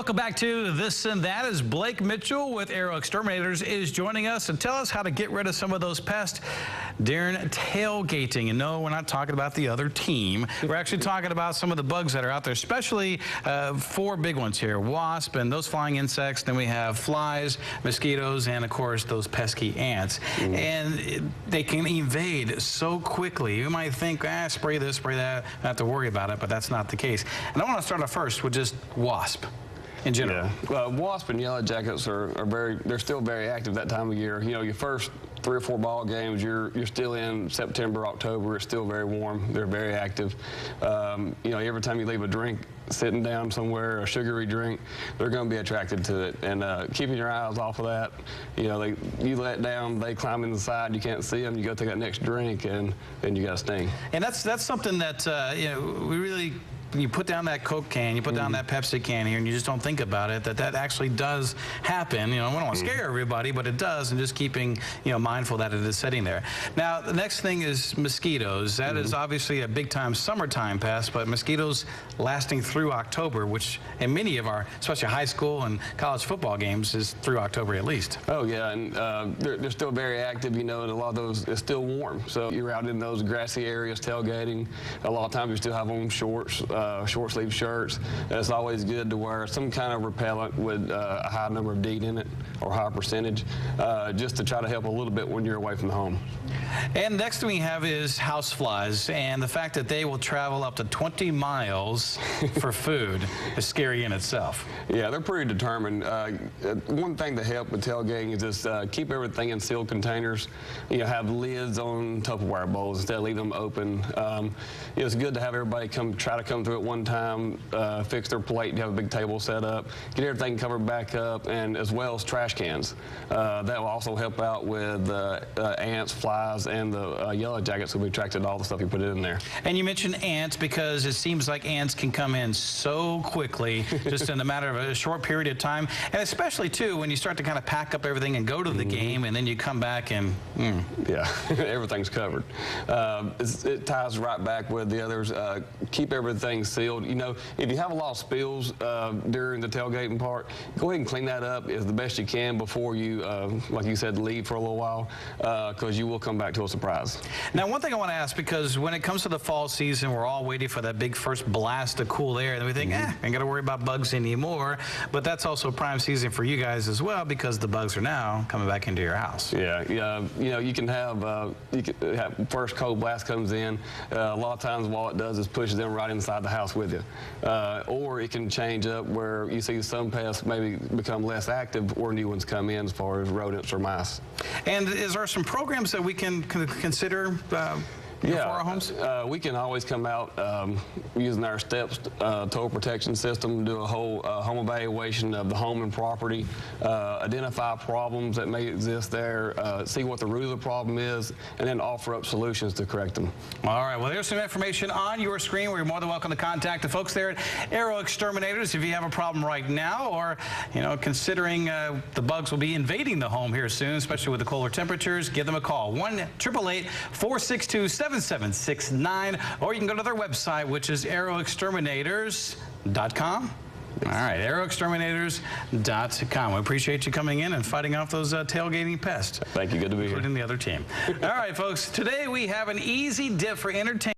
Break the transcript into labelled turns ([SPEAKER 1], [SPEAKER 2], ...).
[SPEAKER 1] welcome back to This and That as Blake Mitchell with Arrow Exterminators is joining us to tell us how to get rid of some of those pests during tailgating. And no, we're not talking about the other team. We're actually talking about some of the bugs that are out there, especially four big ones here: wasp and those flying insects. Then we have flies, mosquitoes, and of course those pesky ants. And they can evade so quickly. You might think, spray this, spray that, not have to worry about it, but that's not the case. And I want to start off first with just wasp. In general.
[SPEAKER 2] Yeah. Wasp and yellow jackets they're still very active that time of year. You know, your first 3 or 4 ball games, you're still in September, October. It's still very warm. They're very active. You know, every time you leave a drink sitting down somewhere, a sugary drink, they're going to be attracted to it. And keeping your eyes off of that, you know, you let down, they climb inside, you can't see them, you go take that next drink, and then you got a sting. And
[SPEAKER 1] that's something that you know, we really. You put down that Coke can, you put down that Pepsi can here, and you just don't think about it, that actually does happen. You know, we don't want to scare everybody, but it does, and just keeping, you know, mindful that it is sitting there. Now, the next thing is mosquitoes. That is obviously a big-time summertime pest, but mosquitoes lasting through October, which in many of our, especially high school and college football games, is through October at least.
[SPEAKER 2] Oh, yeah, and they're still very active, you know, and a lot of those, it's still warm. So you're out in those grassy areas tailgating. A lot of times you still have on shorts, short sleeve shirts. And it's always good to wear some kind of repellent with a high number of DEET in it, or high percentage, just to try to help a little bit when you're away from the home.
[SPEAKER 1] And next thing we have is house flies, and the fact that they will travel up to 20 miles for food is scary in itself.
[SPEAKER 2] Yeah, they're pretty determined. One thing to help with tailgating is just keep everything in sealed containers. You know, have lids on Tupperware bowls instead of leaving them open. You know, it's good to have everybody try to come through at one time, fix their plate, you have a big table set up, get everything covered back up, and as well as trash cans. That will also help out with ants, flies, and the yellow jackets will be attracted to all the stuff you put in there.
[SPEAKER 1] And you mentioned ants because it seems like ants can come in so quickly, just in a matter of a short period of time, and especially too when you start to kind of pack up everything and go to the game, and then you come back and
[SPEAKER 2] yeah, everything's covered. It ties right back with the others. Keep everything sealed. You know, if you have a lot of spills during the tailgating part, go ahead and clean that up as the best you can before you, like you said, leave for a little while, because you will come back to a surprise.
[SPEAKER 1] Now, one thing I want to ask, because when it comes to the fall season, we're all waiting for that big first blast of cool air, and we think, ain't got to worry about bugs anymore. But that's also prime season for you guys as well, because the bugs are now coming back into your house.
[SPEAKER 2] Yeah, yeah. You know, you can have first cold blast comes in. A lot of times, all it does is pushes them right inside the house with you. Or it can change up where you see some pests maybe become less active, or new ones come in as far as rodents or mice.
[SPEAKER 1] And is there some programs that we can consider for our homes?
[SPEAKER 2] We can always come out using our STEPS total protection system, do a whole home evaluation of the home and property, identify problems that may exist there, see what the root of the problem is, and then offer up solutions to correct them.
[SPEAKER 1] All right, well, there's some information on your screen where you're more than welcome to contact the folks there at Arrow Exterminators if you have a problem right now, or, you know, considering the bugs will be invading the home here soon, especially with the colder temperatures. Give them a call, 1-888-462-7769, or you can go to their website, which is arrowexterminators.com. All right, arrowexterminators.com. We appreciate you coming in and fighting off those tailgating pests.
[SPEAKER 2] Thank you. Good to be here.
[SPEAKER 1] Including the other team. All right, folks, today we have an easy dip for entertainment.